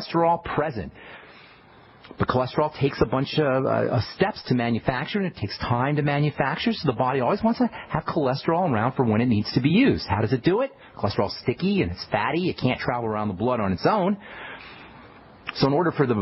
cholesterol present. But cholesterol takes a bunch of steps to manufacture, and it takes time to manufacture, so the body always wants to have cholesterol around for when it needs to be used. How does it do it? Cholesterol's sticky and it's fatty. It can't travel around the blood on its own. So in order for the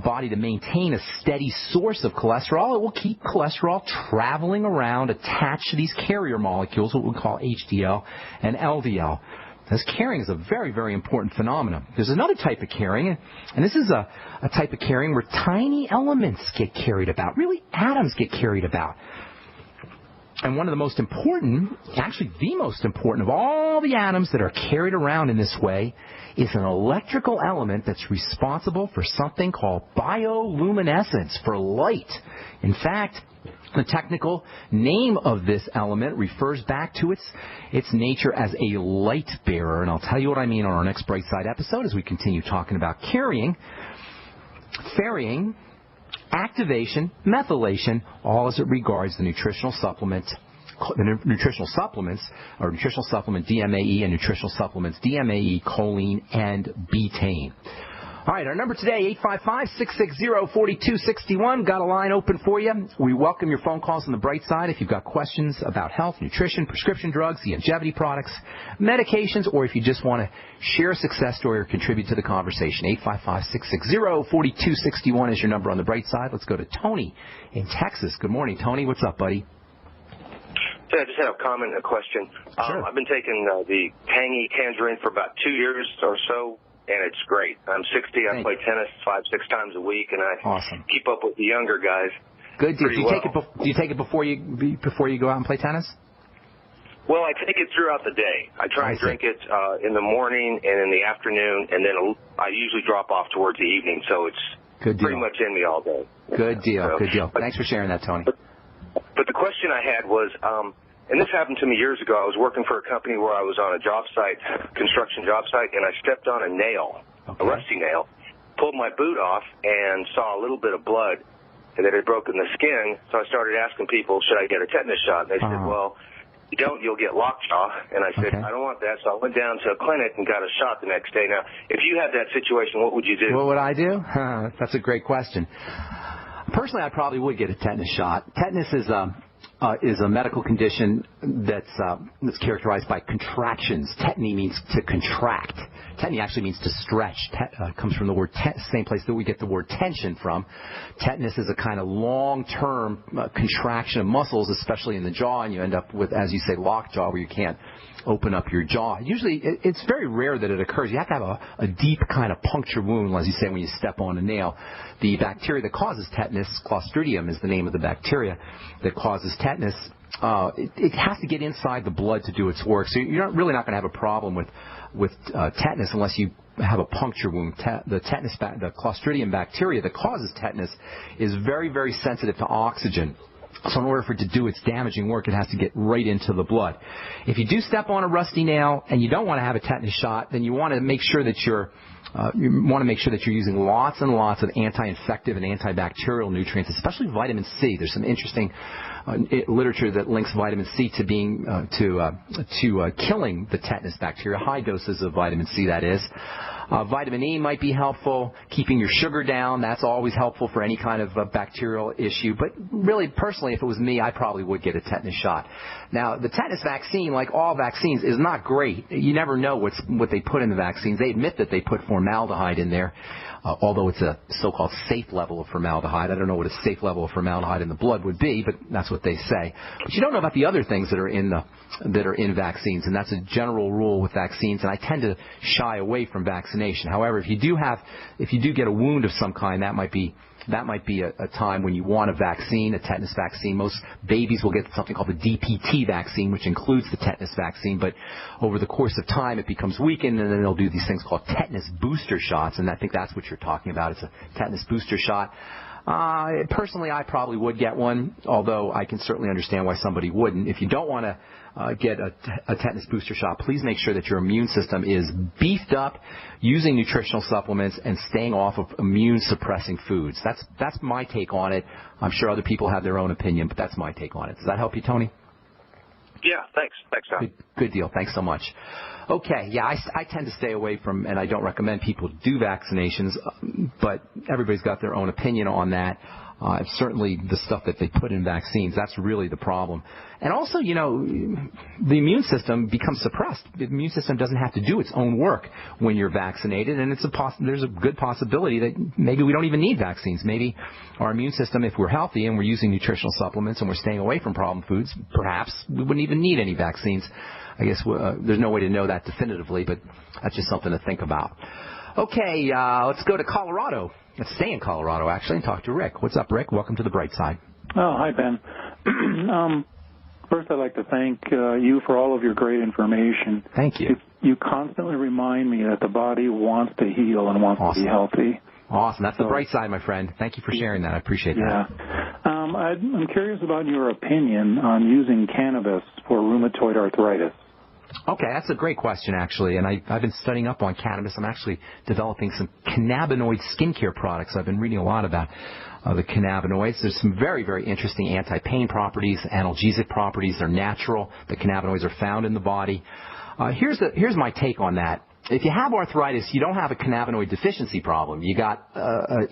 body to maintain a steady source of cholesterol, it will keep cholesterol traveling around attached to these carrier molecules, what we call HDL and LDL. This carrying is a very, very important phenomenon. There's another type of carrying, and this is a type of carrying where tiny elements get carried about, really atoms get carried about. And one of the most important, actually the most important of all the atoms that are carried around in this way is an electrical element that's responsible for something called bioluminescence, for light. In fact, the technical name of this element refers back to its nature as a light bearer, and I'll tell you what I mean on our next Brightside episode as we continue talking about carrying, ferrying, activation, methylation, all as it regards the nutritional supplements, or nutritional supplement DMAE and nutritional supplements DMAE, choline, and betaine. All right, our number today, 855-660-4261. Got a line open for you. We welcome your phone calls on the bright side if you've got questions about health, nutrition, prescription drugs, the longevity products, medications, or if you just want to share a success story or contribute to the conversation. 855-660-4261 is your number on the bright side. Let's go to Tony in Texas. Good morning, Tony. What's up, buddy? So I just had a comment and a question. Sure. I've been taking the tangy tangerine for about 2 years or so, and it's great. I'm 60. I play tennis 5-6 times a week, and I keep up with the younger guys. Good. Do you take it before you go out and play tennis? Well, I take it throughout the day. I try and drink it in the morning and in the afternoon, and then I usually drop off towards the evening, so it's pretty much in me all day. Good deal. Thanks for sharing that, Tony. But the question I had was, and this happened to me years ago. I was working for a company where I was on a job site, construction job site, and I stepped on a nail, a rusty nail, pulled my boot off, and saw a little bit of blood, and that had broken the skin. So I started asking people, should I get a tetanus shot? And they said, well, you don't, you'll get lockjaw. And I said, I don't want that. So I went down to a clinic and got a shot the next day. Now, if you had that situation, what would you do? What would I do? That's a great question. Personally, I probably would get a tetanus shot. Tetanus is a medical condition that's characterized by contractions. Tetany means to contract. Tetany actually means to stretch. Comes from the word same place that we get the word tension from. Tetanus is a kind of long-term contraction of muscles, especially in the jaw, and you end up with, as you say, lockjaw, where you can't open up your jaw. Usually, it's very rare that it occurs. You have to have a deep kind of puncture wound, as you say, when you step on a nail. The bacteria that causes tetanus, Clostridium is the name of the bacteria that causes tetanus. It has to get inside the blood to do its work. So you're really not going to have a problem with tetanus unless you have a puncture wound. The Clostridium bacteria that causes tetanus is very, very sensitive to oxygen. So in order for it to do its damaging work, it has to get right into the blood. If you do step on a rusty nail and you don't want to have a tetanus shot, then you want to make sure that you're using lots and lots of anti-infective and antibacterial nutrients, especially vitamin C. There's some interesting literature that links vitamin C to being to killing the tetanus bacteria. High doses of vitamin C, that is. Vitamin E might be helpful. Keeping your sugar down, that's always helpful for any kind of bacterial issue. But really, personally, if it was me, I probably would get a tetanus shot. Now, the tetanus vaccine, like all vaccines, is not great. You never know what they put in the vaccines. They admit that they put formaldehyde in there, although it's a so-called safe level of formaldehyde. I don't know what a safe level of formaldehyde in the blood would be, but that's what they say. But you don't know about the other things that are in vaccines, and that's a general rule with vaccines. And I tend to shy away from vaccination. However, if you do get a wound of some kind, that might be a time when you want a vaccine, a tetanus vaccine. Most babies will get something called the DPT vaccine, which includes the tetanus vaccine. But over the course of time, it becomes weakened, and then they'll do these things called tetanus booster shots. And I think that's what you're talking about. It's a tetanus booster shot. Personally, I probably would get one, although I can certainly understand why somebody wouldn't. If you don't want to get a tetanus booster shot, please make sure that your immune system is beefed up using nutritional supplements and staying off of immune-suppressing foods. That's my take on it. I'm sure other people have their own opinion, but that's my take on it. Does that help you, Tony? Yeah, thanks. Thanks, Tom. Good deal. Thanks so much. Okay, yeah, I tend to stay away from, and I don't recommend people do vaccinations, but everybody's got their own opinion on that. Certainly the stuff that they put in vaccines, that's really the problem. And also, you know, the immune system becomes suppressed. The immune system doesn't have to do its own work when you're vaccinated, and there's a good possibility that maybe we don't even need vaccines. Maybe our immune system, if we're healthy and we're using nutritional supplements and we're staying away from problem foods, perhaps we wouldn't even need any vaccines. I guess there's no way to know that definitively, but that's just something to think about. Okay, let's go to Colorado. Let's stay in Colorado, actually, and talk to Rick. What's up, Rick? Welcome to the Brightside. Oh, hi, Ben. First, I'd like to thank you for all of your great information. Thank you. You constantly remind me that the body wants to heal and wants to be healthy. Awesome. That's the bright side, my friend. Thank you for sharing that. I appreciate that. I'm curious about your opinion on using cannabis for rheumatoid arthritis. Okay, that's a great question, actually, and I've been studying up on cannabis. I'm actually developing some cannabinoid skincare products. I've been reading a lot about the cannabinoids. There's some very, very interesting anti-pain properties, analgesic properties. They're natural. The cannabinoids are found in the body. Here's my take on that. If you have arthritis, you don't have a cannabinoid deficiency problem. You got an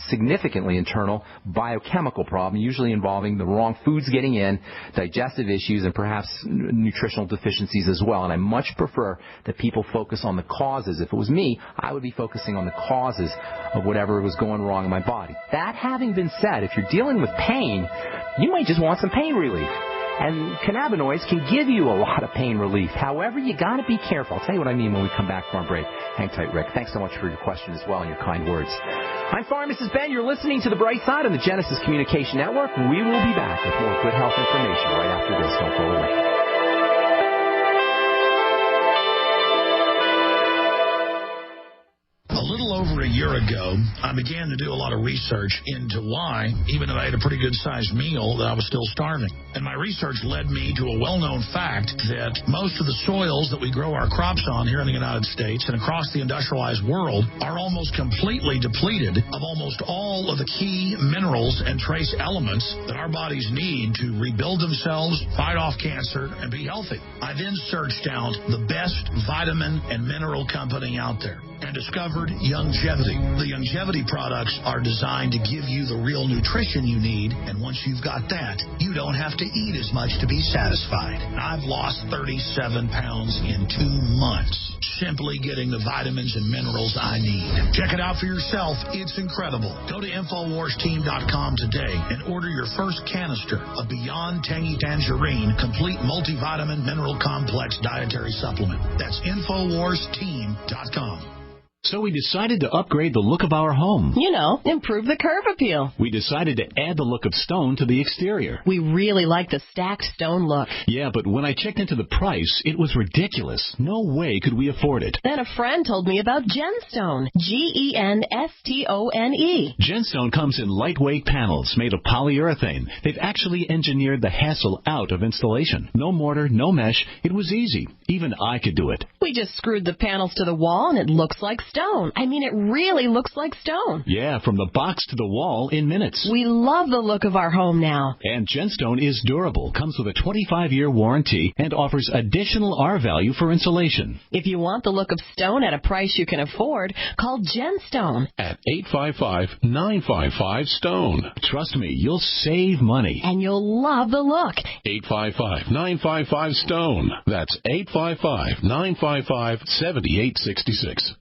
significantly internal biochemical problem, usually involving the wrong foods getting in, digestive issues, and perhaps nutritional deficiencies as well. And I much prefer that people focus on the causes. If it was me, I would be focusing on the causes of whatever was going wrong in my body. That having been said, if you're dealing with pain, you might just want some pain relief. And cannabinoids can give you a lot of pain relief. However, you got to be careful. I'll tell you what I mean when we come back from break. Hang tight, Rick. Thanks so much for your question as well and your kind words. I'm Pharmacist Ben. You're listening to The Bright Side on the Genesis Communication Network. We will be back with more good health information right after this. Don't go away. Over a year ago, I began to do a lot of research into why, even though I had a pretty good-sized meal, that I was still starving. And my research led me to a well-known fact that most of the soils that we grow our crops on here in the United States and across the industrialized world are almost completely depleted of almost all of the key minerals and trace elements that our bodies need to rebuild themselves, fight off cancer, and be healthy. I then searched out the best vitamin and mineral company out there and discovered Youngevity. The Youngevity products are designed to give you the real nutrition you need, and once you've got that, you don't have to eat as much to be satisfied. I've lost 37 pounds in 2 months, simply getting the vitamins and minerals I need. Check it out for yourself. It's incredible. Go to InfoWarsTeam.com today and order your first canister of Beyond Tangy Tangerine Complete Multivitamin Mineral Complex Dietary Supplement. That's InfoWarsTeam.com. So we decided to upgrade the look of our home. You know, improve the curb appeal. We decided to add the look of stone to the exterior. We really like the stacked stone look. Yeah, but when I checked into the price, it was ridiculous. No way could we afford it. Then a friend told me about Genstone. Genstone. Genstone comes in lightweight panels made of polyurethane. They've actually engineered the hassle out of installation. No mortar, no mesh. It was easy. Even I could do it. We just screwed the panels to the wall and it looks like stone. I mean, it really looks like stone. Yeah, from the box to the wall in minutes. We love the look of our home now. And Genstone is durable, comes with a 25-year warranty, and offers additional R value for insulation. If you want the look of stone at a price you can afford, call Genstone at 855-955-STONE. Trust me, you'll save money. And you'll love the look. 855-955-STONE. That's 855-955-7866.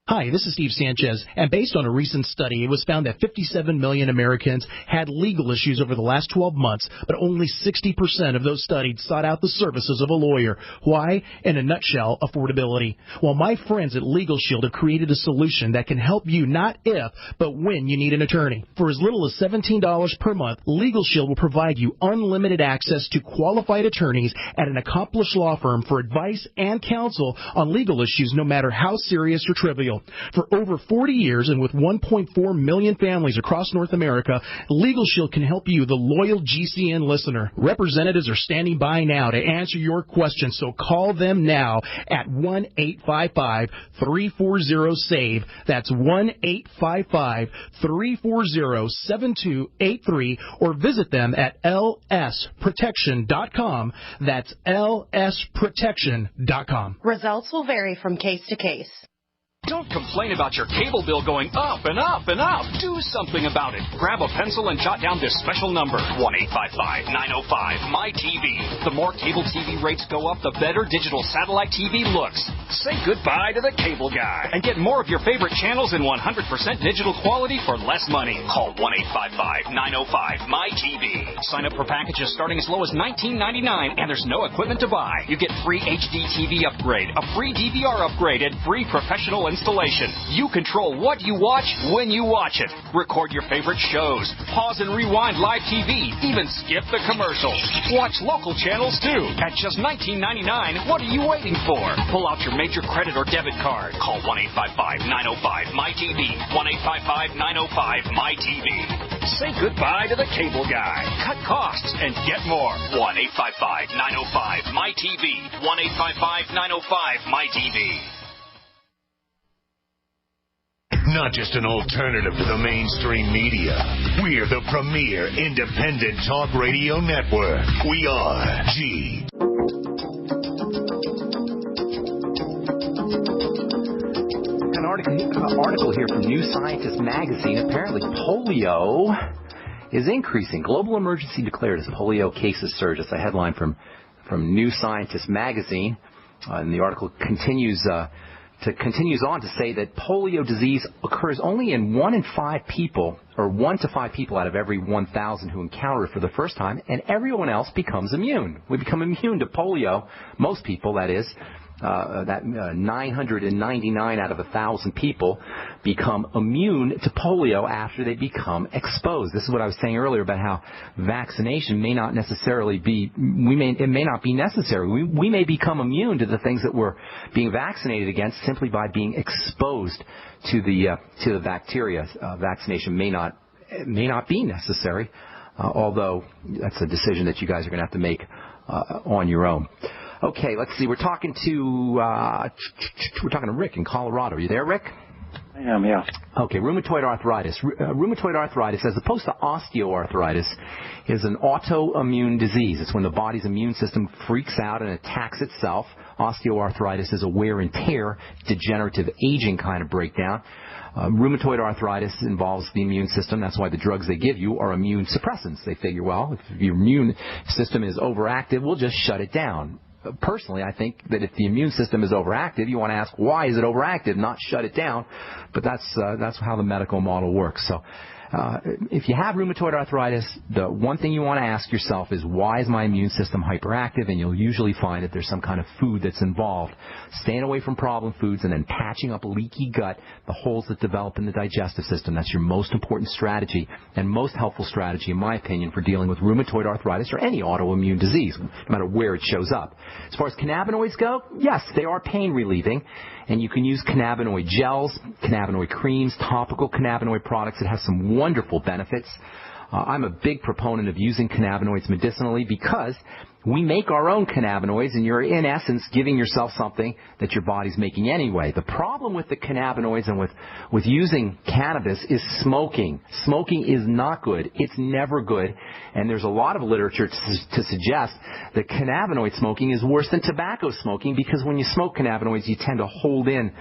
Hi, this is Steve Sanchez, and based on a recent study, it was found that 57 million Americans had legal issues over the last 12 months, but only 60% of those studied sought out the services of a lawyer. Why? In a nutshell, affordability. Well, my friends at Legal Shield have created a solution that can help you not if, but when you need an attorney. For as little as $17 per month, Legal Shield will provide you unlimited access to qualified attorneys at an accomplished law firm for advice and counsel on legal issues, no matter how serious or trivial. For over 40 years and with 1.4 million families across North America, Legal Shield can help you, the loyal GCN listener. Representatives are standing by now to answer your questions, so call them now at 1-855-340-SAVE. That's 1-855-340-7283, or visit them at lsprotection.com. That's lsprotection.com. Results will vary from case to case. Don't complain about your cable bill going up and up and up. Do something about it. Grab a pencil and jot down this special number, 1-855-905-MY-TV. The more cable TV rates go up, the better digital satellite TV looks. Say goodbye to the cable guy and get more of your favorite channels in 100% digital quality for less money. Call 1-855-905-MY-TV. Sign up for packages starting as low as $19.99, and there's no equipment to buy. You get free HD TV upgrade, a free DVR upgrade, and free professional installation. You control what you watch when you watch it. Record your favorite shows. Pause and rewind live TV. Even skip the commercials. Watch local channels too. At just $19.99, what are you waiting for? Pull out your major credit or debit card. Call 1-855-905-MY-TV. 1-855-905-MY-TV. Say goodbye to the cable guy. Cut costs and get more. 1-855-905-MY-TV. 1-855-905-MY-TV. Not just an alternative to the mainstream media. We're the premier independent talk radio network. We are G. An article here from New Scientist magazine. Apparently polio is increasing. Global emergency declared as polio cases surge. It's a headline from New Scientist magazine. And the article continues on to say that polio disease occurs only in 1 in 5 people, or 1 to 5 people out of every 1,000 who encounter it for the first time, and everyone else becomes immune. We become immune to polio, most people, that is. 999 out of 1,000 people become immune to polio after they become exposed. This is what I was saying earlier about how vaccination may not necessarily be, it may not be necessary. We may become immune to the things that we're being vaccinated against simply by being exposed to the bacteria. Vaccination may not be necessary, although that's a decision that you guys are going to have to make on your own. Okay, let's see. We're talking to Rick in Colorado. Are you there, Rick? I am, yeah. Okay, rheumatoid arthritis. Rheumatoid arthritis, as opposed to osteoarthritis, is an autoimmune disease. It's when the body's immune system freaks out and attacks itself. Osteoarthritis is a wear and tear, degenerative aging kind of breakdown. Rheumatoid arthritis involves the immune system. That's why the drugs they give you are immune suppressants. They figure, well, if your immune system is overactive, we'll just shut it down. Personally, I think that if the immune system is overactive, you want to ask, why is it overactive, not shut it down. But that's how the medical model works. So if you have rheumatoid arthritis, the one thing you want to ask yourself is, why is my immune system hyperactive? And you'll usually find that there's some kind of food that's involved. Staying away from problem foods and then patching up a leaky gut, the holes that develop in the digestive system. That's your most important strategy and most helpful strategy, in my opinion, for dealing with rheumatoid arthritis or any autoimmune disease, no matter where it shows up. As far as cannabinoids go, yes, they are pain relieving. And you can use cannabinoid gels, cannabinoid creams, topical cannabinoid products that have some wonderful benefits. I'm a big proponent of using cannabinoids medicinally because we make our own cannabinoids, and you're, in essence, giving yourself something that your body's making anyway. The problem with the cannabinoids and with using cannabis is smoking. Smoking is not good. It's never good. And there's a lot of literature to suggest that cannabinoid smoking is worse than tobacco smoking, because when you smoke cannabinoids, you tend to hold in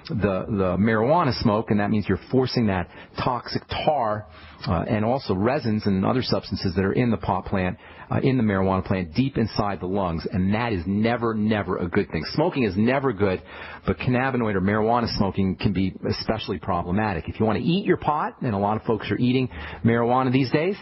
the marijuana smoke, and that means you're forcing that toxic tar and also resins and other substances that are in the pot plant, in the marijuana plant, deep inside the lungs, and that is never a good thing. Smoking is never good, but cannabinoid or marijuana smoking can be especially problematic. If you want to eat your pot, and a lot of folks are eating marijuana these days,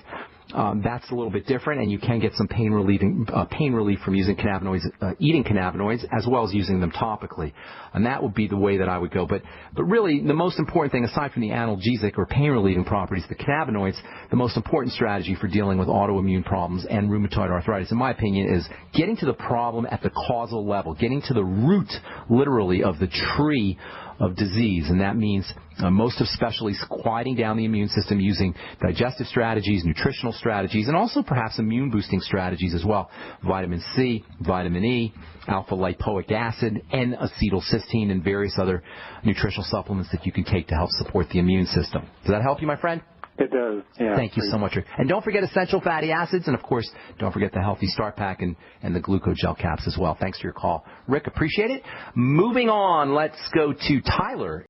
that's a little bit different, and you can get some pain relief from using cannabinoids, eating cannabinoids, as well as using them topically. And that would be the way that I would go. But really, the most important thing, aside from the analgesic or pain relieving properties, the cannabinoids, the most important strategy for dealing with autoimmune problems and rheumatoid arthritis, in my opinion, is getting to the problem at the causal level, getting to the root, literally, of the tree of disease, and that means most especially quieting down the immune system using digestive strategies, nutritional strategies, and also perhaps immune-boosting strategies as well. Vitamin C, vitamin E, alpha-lipoic acid, N-acetylcysteine, and various other nutritional supplements that you can take to help support the immune system. Does that help you, my friend? It does, yeah. Thank you so much, Rick. And don't forget essential fatty acids, and, of course, don't forget the Healthy Start Pack and the glucogel caps as well. Thanks for your call. Rick, appreciate it. Moving on, let's go to Tyler.